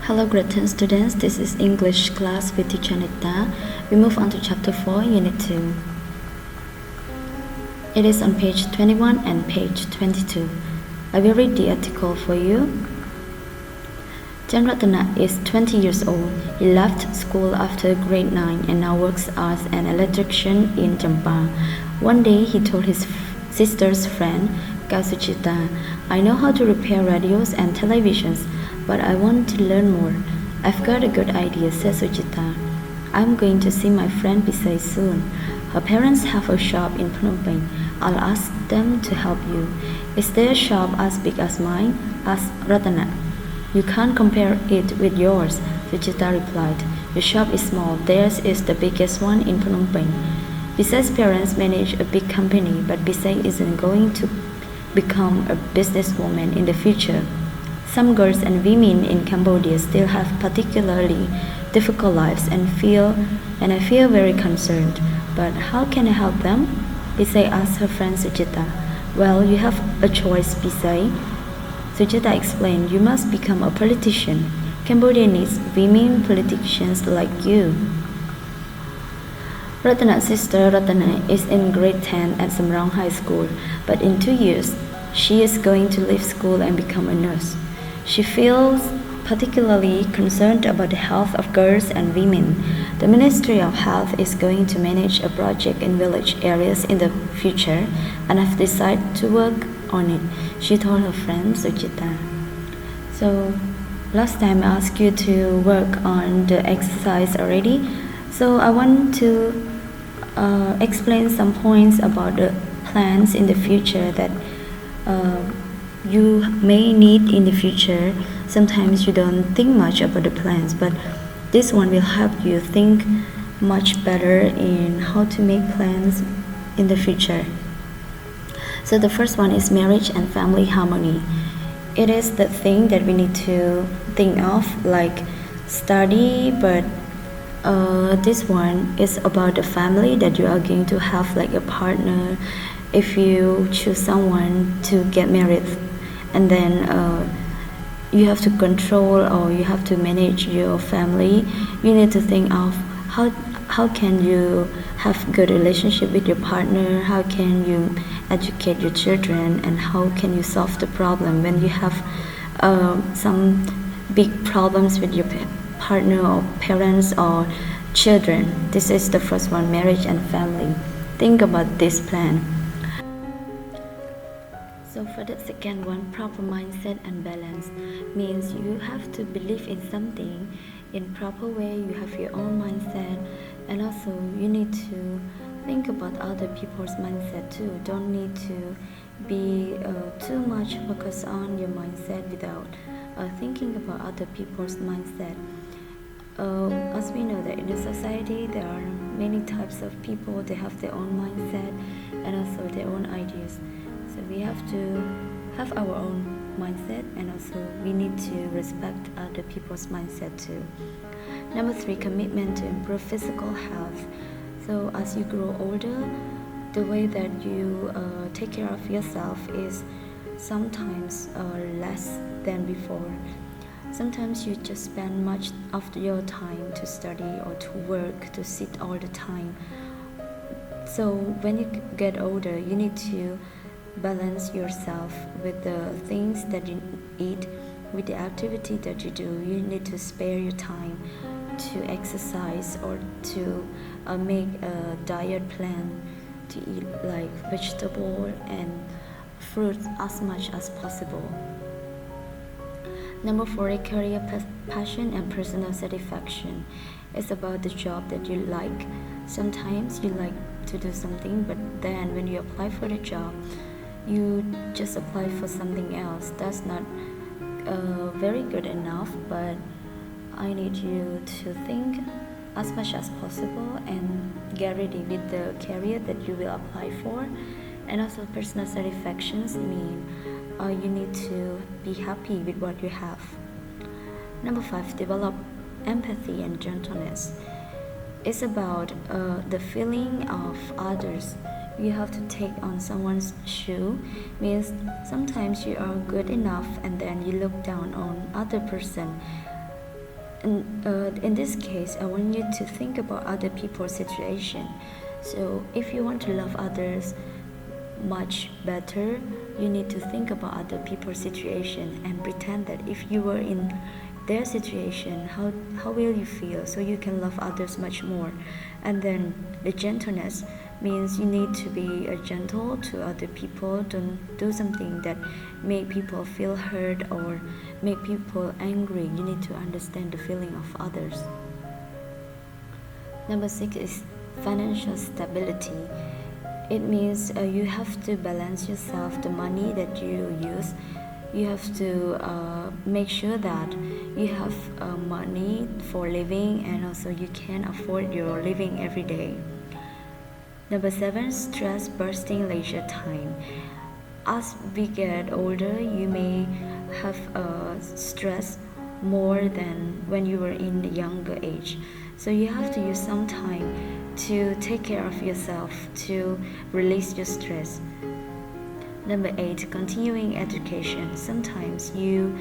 Hello, greeting students. This is English class with teacher Nita. We move on to chapter 4, unit 2. It is on page 21 and page 22. I will read the article for you. Jan Ratana is 20 years old. He left school after grade 9 and now works as an electrician in Champa. One day he told his sister's friend, Kasuchita, I know how to repair radios and televisions, but I want to learn more. I've got a good idea, said Suchita. I'm going to see my friend Pisai soon. Her parents have a shop in Phnom Penh. I'll ask them to help you. Is their shop as big as mine? Asked Ratana. You can't compare it with yours, Suchita replied. Your shop is small. Theirs is the biggest one in Phnom Penh. Pisai's parents manage a big company, but Pisai isn't going to become a businesswoman in the future. Some girls and women in Cambodia still have particularly difficult lives and I feel very concerned. But how can I help them? Pisai asked her friend Suchita. Well, you have a choice, Pisai. Suchita explained, you must become a politician. Cambodia needs women politicians like you. Ratana's sister Ratana is in grade 10 at Samrong High School, but in 2 years, she is going to leave school and become a nurse. She feels particularly concerned about the health of girls and women. The Ministry of Health is going to manage a project in village areas in the future, and I've decided to work on it, she told her friend Suchita. So, last time I asked you to work on the exercise already, so I want to explain some points about the plans in the future that you may need in the future. Sometimes you don't think much about the plans, but this one will help you think much better in how to make plans in the future. So the first one is marriage and family harmony. It is the thing that we need to think of, like study, but this one is about the family that you are going to have, like a partner. If you choose someone to get married, and then you have to control or you have to manage your family, you need to think of how can you have good relationship with your partner, how can you educate your children, and how can you solve the problem when you have some big problems with your partner or parents or children. This is the first one, marriage and family. Think about this plan. So for the second one, proper mindset and balance means you have to believe in something in proper way. You have your own mindset, and also you need to think about other people's mindset too. Don't need to be too much focused on your mindset without thinking about other people's mindset. As we know that in the society there are many types of people. They have their own mindset and also their own ideas. So we have to have our own mindset, and also we need to respect other people's mindset too. Number 3, commitment to improve physical health. So as you grow older, the way that you take care of yourself is sometimes less than before. Sometimes you just spend much of your time to study or to work, to sit all the time. So when you get older, you need to balance yourself with the things that you eat, with the activity that you do. You need to spare your time to exercise or to make a diet plan to eat like vegetable and fruits as much as possible. Number 4, career passion and personal satisfaction. It's about the job that you like. Sometimes you like to do something, but then when you apply for the job, you just apply for something else. That's not very good enough, but I need you to think as much as possible and get ready with the career that you will apply for. And also personal satisfactions mean you need to be happy with what you have. Number 5, develop empathy and gentleness. It's about the feeling of others. You have to take on someone's shoe, means sometimes you are good enough and then you look down on other person. And in this case, I want you to think about other people's situation. So if you want to love others much better, you need to think about other people's situation and pretend that if you were in their situation, how will you feel, so you can love others much more. And then the gentleness means you need to be gentle to other people. Don't do something that make people feel hurt or make people angry. You need to understand the feeling of others. Number 6 is financial stability. It means you have to balance yourself, the money that you use. You have to make sure that you have money for living, and also you can afford your living every day. Number 7, stress bursting leisure time. As we get older, you may have stress more than when you were in the younger age. So you have to use some time to take care of yourself, to release your stress. Number 8, continuing education. Sometimes you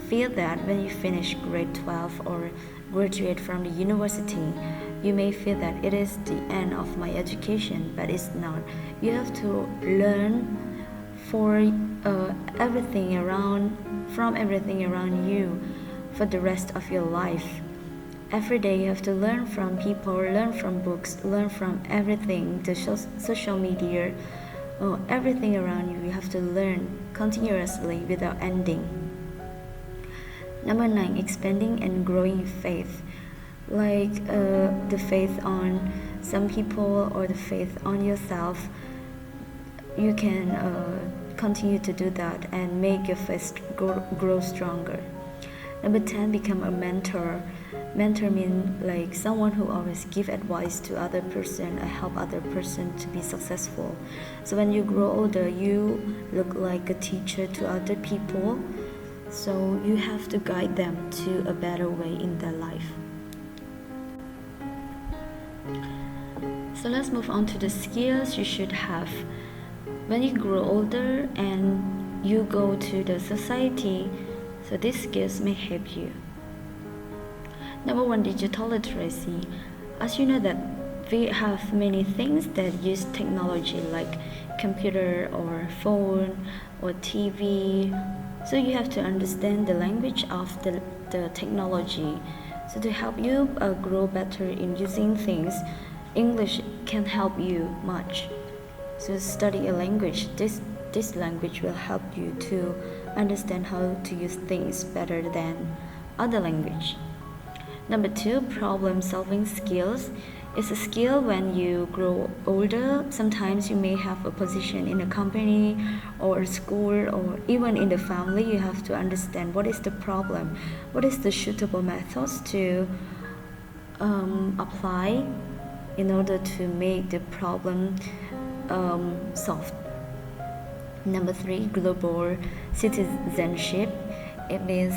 feel that when you finish grade 12 or graduate from the university, you may feel that it is the end of my education, but it's not. You have to learn for everything around you for the rest of your life. Every day you have to learn from people, learn from books, learn from everything, the social media, everything around you. You have to learn continuously without ending. Number 9, expanding and growing faith. Like the faith on some people or the faith on yourself, you can continue to do that and make your faith grow stronger. Number 10, become a mentor. Mentor means like someone who always give advice to other person, help other person to be successful. So when you grow older, you look like a teacher to other people. So you have to guide them to a better way in their life. So let's move on to the skills you should have. When you grow older and you go to the society, so these skills may help you. Number 1, digital literacy. As you know that we have many things that use technology like computer or phone or TV. So you have to understand the language of the technology. So to help you grow better in using things, English can help you much. So study a language. This language will help you to understand how to use things better than other language. Number 2, problem solving skills. It's a skill when you grow older. Sometimes you may have a position in a company or a school or even in the family. You have to understand what is the problem, what is the suitable methods to apply in order to make the problem solved. Number 3, global citizenship. It means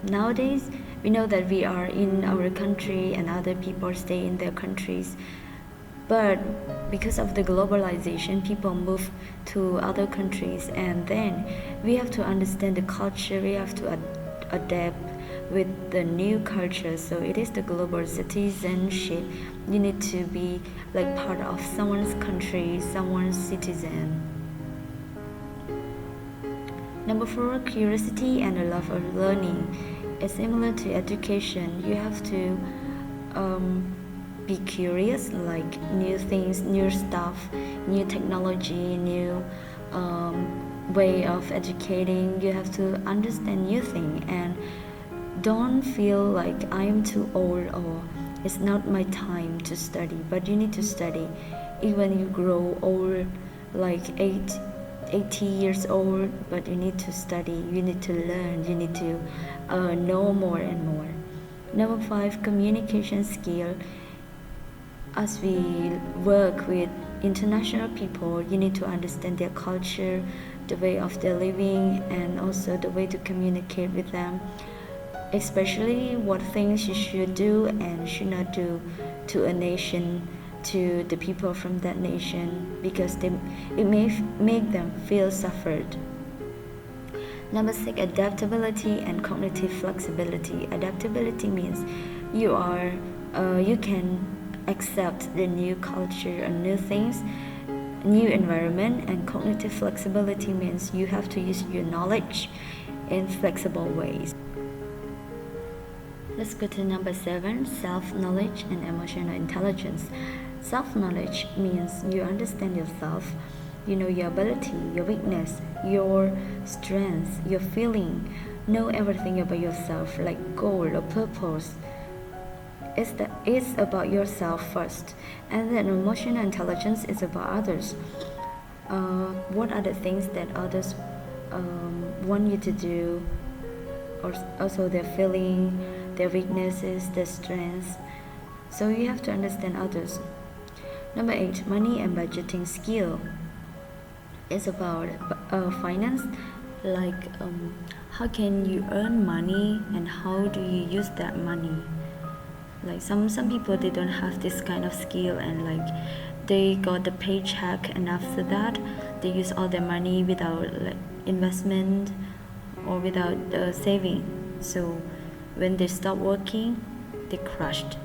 nowadays we know that we are in our country and other people stay in their countries. But because of the globalization, people move to other countries, and then we have to understand the culture, we have to adapt with the new culture. So it is the global citizenship. You need to be like part of someone's country, someone's citizen. Number 4, curiosity and a love of learning. It's similar to education. You have to be curious, like new things, new stuff, new technology, new way of educating. You have to understand new things and don't feel like I'm too old or it's not my time to study. But you need to study. Even you grow old, like 80 years old, but you need to study, you need to learn, you need to know more and more. Number 5, communication skill. As we work with international people, you need to understand their culture, the way of their living, and also the way to communicate with them, especially what things you should do and should not do to a nation, to the people from that nation, because it may make them feel suffered. Number 6, adaptability and cognitive flexibility. Adaptability means you can accept the new culture and new things, new environment. And cognitive flexibility means you have to use your knowledge in flexible ways. Let's go to number 7, self-knowledge and emotional intelligence. Self-knowledge means you understand yourself. You know your ability, your weakness, your strengths, your feeling. Know everything about yourself, like goal or purpose. It's about yourself first, and then emotional intelligence is about others. What are the things that others want you to do, or also their feeling, their weaknesses, their strengths. So you have to understand others. Number 8, money and budgeting skill. It's about finance, like how can you earn money and how do you use that money. Like some people, they don't have this kind of skill, and like they got the paycheck, and after that they use all their money without like investment or without saving. So when they stop working, they crushed.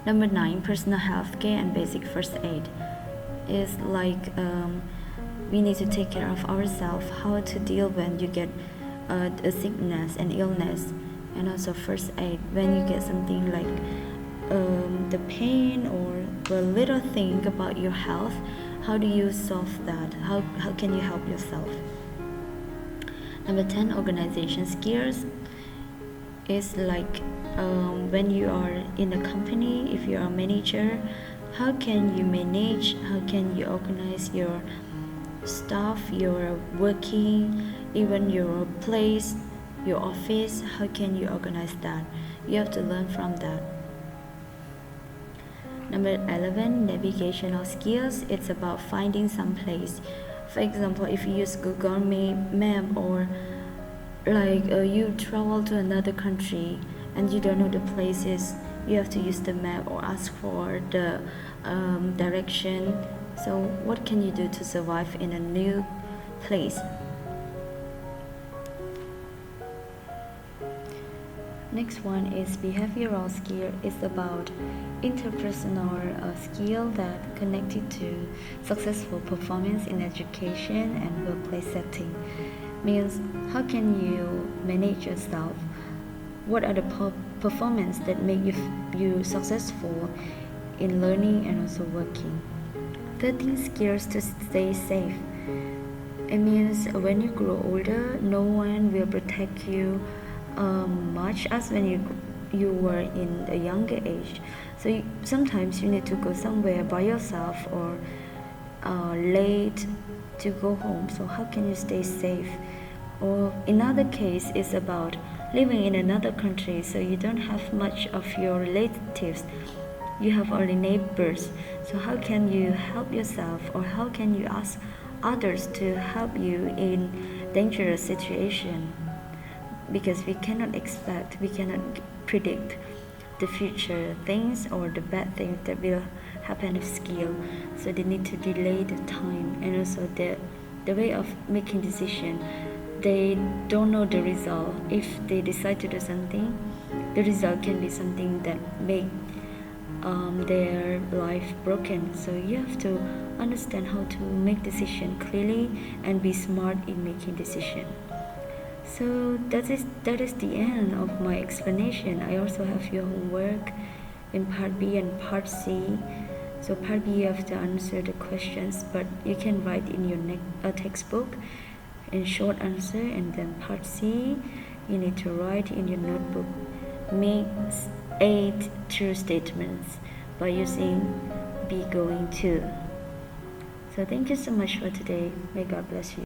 Number 9, personal health care and basic first aid. Is like we need to take care of ourselves, how to deal when you get a sickness and illness, and also first aid when you get something like the pain or a little thing about your health. How do you solve that? How can you help yourself? Number 10, organization skills. Is like when you are in a company, if you are a manager, how can you manage, how can you organize your staff, your working, even your place, your office, how can you organize that? You have to learn from that. Number 11, navigational skills. It's about finding some place. For example, if you use Google Map, or like you travel to another country and you don't know the places, you have to use the map or ask for the direction. So what can you do to survive in a new place? Next one is behavioral skill. It's about interpersonal skill that connected to successful performance in education and workplace setting. Means how can you manage yourself? What are the performance that make you successful in learning and also working? 13, skills to stay safe. It means when you grow older, no one will protect you much as when you were in a younger age. So sometimes you need to go somewhere by yourself or late to go home. So how can you stay safe? Or in other case, it's about living in another country, so you don't have much of your relatives, you have only neighbors. So how can you help yourself, or how can you ask others to help you in dangerous situation? Because we cannot expect, we cannot predict the future things or the bad things that will happen with skill. So they need to delay the time, and also the way of making decision. They don't know the result. If they decide to do something, the result can be something that make their life broken. So you have to understand how to make decision clearly and be smart in making decision. So that is the end of my explanation. I also have your homework in part B and part C. So part B you have to answer the questions, but you can write in your textbook in short answer, and then part C you need to write in your notebook. Make 8 true statements by using be going to. So thank you so much for today. May God bless you.